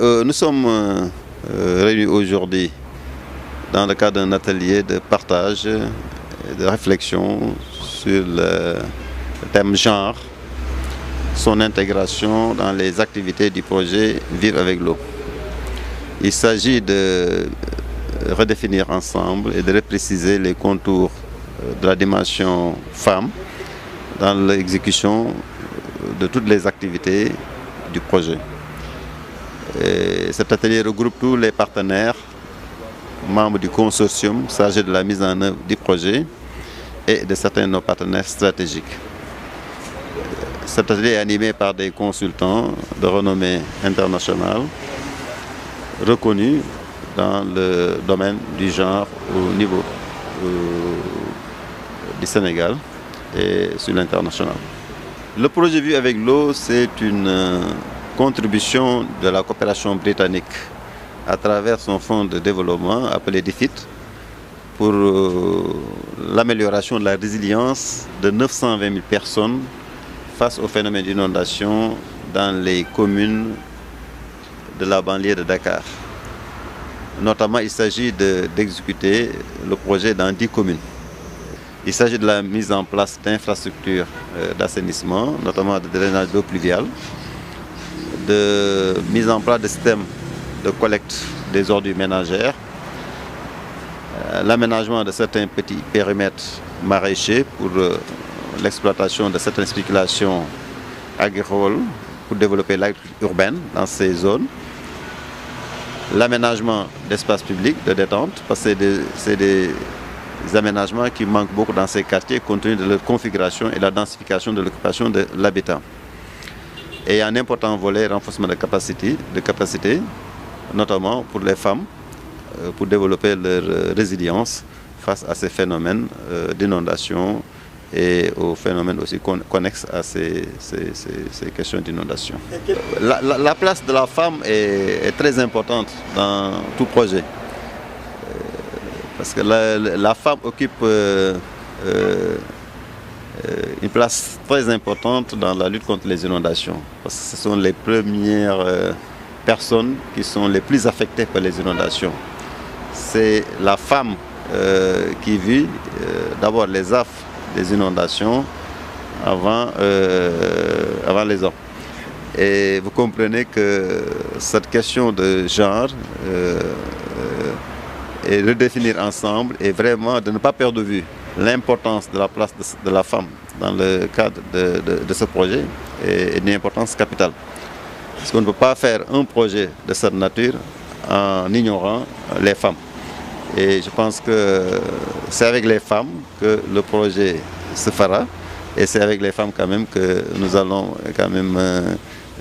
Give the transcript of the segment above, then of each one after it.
Nous sommes réunis aujourd'hui dans le cadre d'un atelier de partage et de réflexion sur le thème genre, son intégration dans les activités du projet Vivre avec l'eau. Il s'agit de redéfinir ensemble et de repréciser les contours de la dimension femme dans l'exécution de toutes les activités du projet. Et cet atelier regroupe tous les partenaires, membres du consortium chargé de la mise en œuvre du projet et de certains de nos partenaires stratégiques. Cet atelier est animé par des consultants de renommée internationale reconnus dans le domaine du genre au niveau du Sénégal et sur l'international. Le projet Vivre avec l'eau, c'est une contribution de la coopération britannique à travers son fonds de développement appelé DFID pour l'amélioration de la résilience de 920 000 personnes face au phénomène d'inondation dans les communes de la banlieue de Dakar. Notamment, il s'agit d'exécuter le projet dans 10 communes. Il s'agit de la mise en place d'infrastructures d'assainissement, notamment de drainage d'eau pluviale, de mise en place de systèmes de collecte des ordures ménagères, l'aménagement de certains petits périmètres maraîchers pour l'exploitation de certaines spéculations agricoles pour développer l'agriculture urbaine dans ces zones, l'aménagement d'espaces publics de détente, parce que c'est des aménagements qui manquent beaucoup dans ces quartiers compte tenu de leur configuration et la densification de l'occupation de l'habitat. Et il y a un important volet renforcement de capacité, notamment pour les femmes, pour développer leur résilience face à ces phénomènes d'inondation et aux phénomènes aussi connexes à ces questions d'inondation. La place de la femme est très importante dans tout projet. Parce que la femme occupe une place très importante dans la lutte contre les inondations. Parce que ce sont les premières personnes qui sont les plus affectées par les inondations. C'est la femme qui vit d'abord les affres des inondations avant les hommes. Et vous comprenez que cette question de genre et redéfinir ensemble et vraiment de ne pas perdre de vue l'importance de la place de la femme dans le cadre de ce projet est d'une importance capitale. Parce qu'on ne peut pas faire un projet de cette nature en ignorant les femmes. Et je pense que c'est avec les femmes que le projet se fera et c'est avec les femmes quand même que nous allons quand même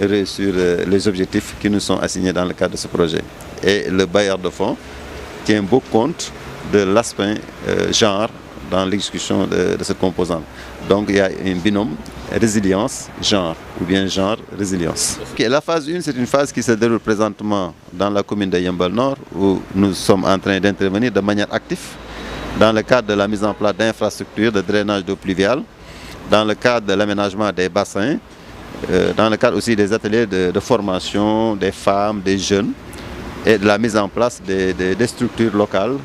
réussir les objectifs qui nous sont assignés dans le cadre de ce projet. Et le bailleur de fonds tient beaucoup compte de l'aspect genre dans l'exécution de cette composante. Donc il y a un binôme résilience-genre ou bien genre-résilience. La phase 1, c'est une phase qui se déroule présentement dans la commune de Yeumbeul Nord où nous sommes en train d'intervenir de manière active dans le cadre de la mise en place d'infrastructures de drainage d'eau pluviale, dans le cadre de l'aménagement des bassins, dans le cadre aussi des ateliers de formation des femmes, des jeunes et de la mise en place des structures locales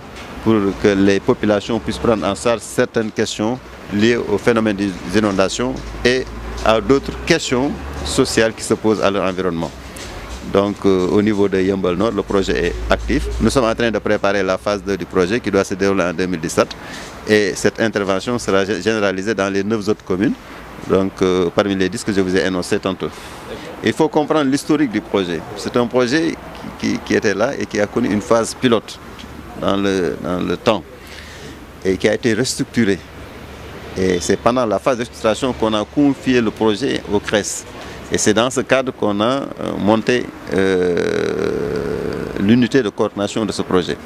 pour que les populations puissent prendre en charge certaines questions liées au phénomène des inondations et à d'autres questions sociales qui se posent à leur environnement. Donc au niveau de Yeumbeul Nord, le projet est actif. Nous sommes en train de préparer la phase 2 du projet qui doit se dérouler en 2017 et cette intervention sera généralisée dans les 9 autres communes, donc parmi les 10 que je vous ai énoncés tantôt. Il faut comprendre l'historique du projet. C'est un projet qui était là et qui a connu une phase pilote dans le temps et qui a été restructuré. Et c'est pendant la phase de restructuration qu'on a confié le projet au CRES. Et c'est dans ce cadre qu'on a monté l'unité de coordination de ce projet.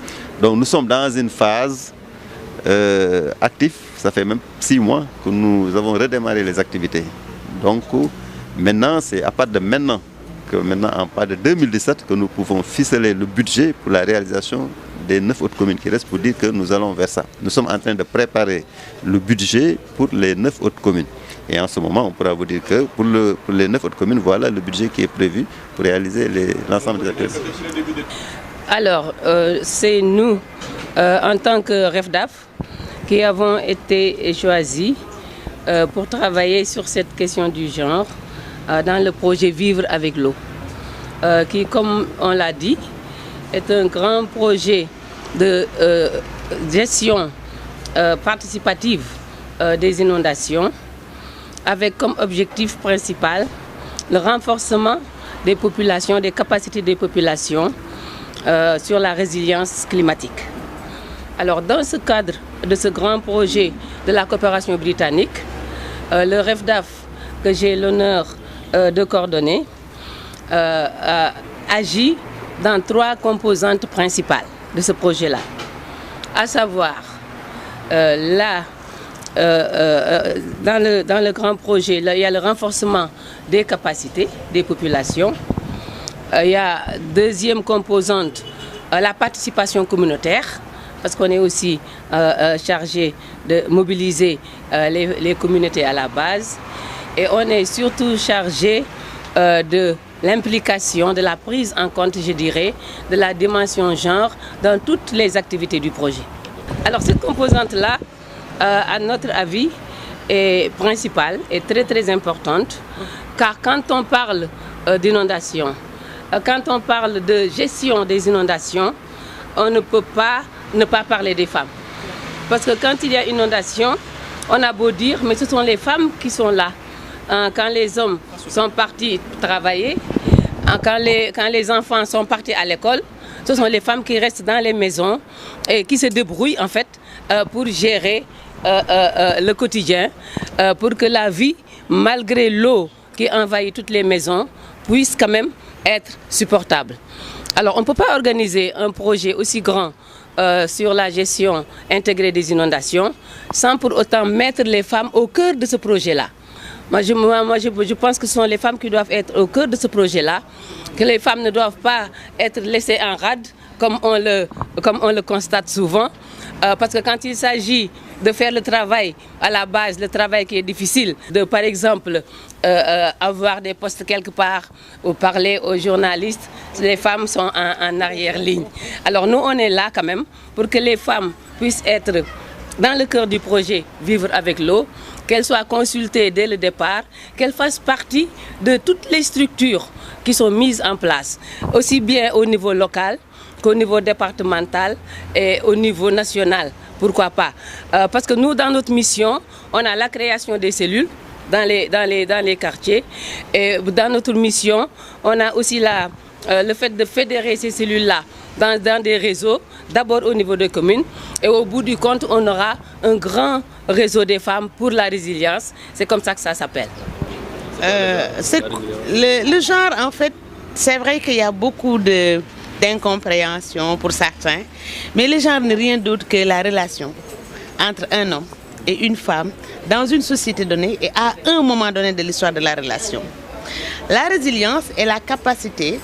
Donc nous sommes dans une phase active, ça fait même 6 mois que nous avons redémarré les activités. Donc maintenant, c'est à partir de maintenant, en part de 2017, que nous pouvons ficeler le budget pour la réalisation des 9 autres communes qui restent pour dire que nous allons vers ça. Nous sommes en train de préparer le budget pour les 9 autres communes. Et en ce moment, on pourra vous dire que pour les 9 autres communes, voilà le budget qui est prévu pour réaliser l'ensemble des activités. Alors, c'est nous, en tant que REFDAF, qui avons été choisis pour travailler sur cette question du genre dans le projet Vivre avec l'eau, qui, comme on l'a dit, est un grand projet de gestion participative des inondations, avec comme objectif principal le renforcement des populations, des capacités des populations sur la résilience climatique. Alors, dans ce cadre de ce grand projet de la coopération britannique, le REFDAF, que j'ai l'honneur de coordonner, agit dans 3 composantes principales de ce projet-là, à savoir dans le grand projet, là, il y a le renforcement des capacités des populations. Il y a deuxième composante, la participation communautaire, parce qu'on est aussi chargé de mobiliser les communautés à la base. Et on est surtout chargé de l'implication, de la prise en compte, je dirais, de la dimension genre dans toutes les activités du projet. Alors cette composante-là, à notre avis, est principale, est très importante, car quand on parle d'inondation, quand on parle de gestion des inondations, on ne peut pas ne pas parler des femmes. Parce que quand il y a inondation, on a beau dire, mais ce sont les femmes qui sont là. Quand les hommes sont partis travailler, quand les enfants sont partis à l'école, ce sont les femmes qui restent dans les maisons et qui se débrouillent en fait pour gérer le quotidien, pour que la vie, malgré l'eau qui envahit toutes les maisons, puisse quand même être supportable. Alors on ne peut pas organiser un projet aussi grand sur la gestion intégrée des inondations sans pour autant mettre les femmes au cœur de ce projet-là. Moi, je pense que ce sont les femmes qui doivent être au cœur de ce projet-là, que les femmes ne doivent pas être laissées en rade, comme on le constate souvent, parce que quand il s'agit de faire le travail à la base, le travail qui est difficile, de par exemple avoir des postes quelque part ou parler aux journalistes, les femmes sont en arrière-ligne. Alors nous, on est là quand même pour que les femmes puissent être dans le cœur du projet Vivre avec l'eau, qu'elles soient consultées dès le départ, qu'elles fassent partie de toutes les structures qui sont mises en place, aussi bien au niveau local qu'au niveau départemental et au niveau national. Pourquoi pas? Parce que nous, dans notre mission, on a la création des cellules dans les quartiers. Et dans notre mission, on a aussi le fait de fédérer ces cellules-là dans des réseaux, d'abord au niveau des communes. Et au bout du compte, on aura un grand réseau des femmes pour la résilience. C'est comme ça que ça s'appelle. Le genre, en fait, c'est vrai qu'il y a beaucoup d'incompréhension pour certains, mais le genre n'est rien d'autre que la relation entre un homme et une femme dans une société donnée et à un moment donné de l'histoire de la relation. La résilience est la capacité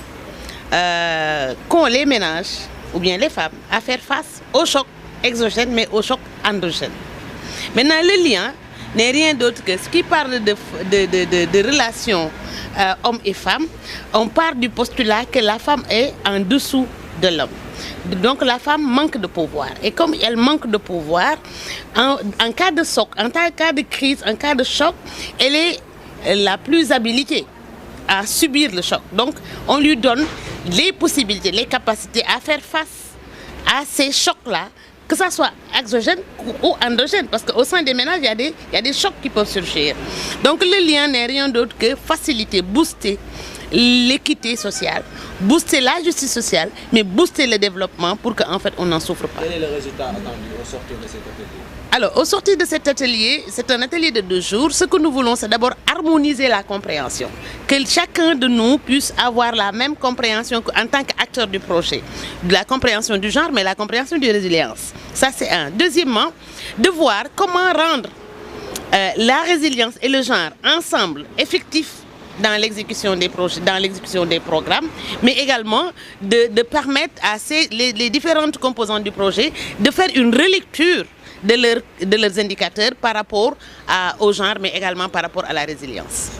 qu'ont les ménages ou bien les femmes à faire face au choc exogène mais au choc endogène. Maintenant, le lien n'est rien d'autre que ce qui parle de relations hommes et femmes. On part du postulat que la femme est en dessous de l'homme. Donc la femme manque de pouvoir. Et comme elle manque de pouvoir, en cas de choc, en cas de crise, en cas de choc, elle est la plus habilitée à subir le choc. Donc on lui donne les possibilités, les capacités à faire face à ces chocs-là, que ça soit exogène ou endogène, parce qu'au sein des ménages, il y a des chocs qui peuvent surgir. Donc le lien n'est rien d'autre que faciliter, booster l'équité sociale, booster la justice sociale, mais booster le développement pour qu'en fait on n'en souffre pas. Quel est le résultat attendu au sortir de cet atelier? Alors, au sortir de cet atelier, c'est un atelier de 2 jours. Ce que nous voulons, c'est d'abord harmoniser la compréhension. Que chacun de nous puisse avoir la même compréhension en tant qu'acteur du projet. De la compréhension du genre, mais la compréhension de résilience. Ça, c'est un. Deuxièmement, de voir comment rendre la résilience et le genre ensemble effectifs dans l'exécution des projets, dans l'exécution des programmes, mais également de permettre à les différentes composantes du projet de faire une relecture de leurs indicateurs par rapport au genre, mais également par rapport à la résilience.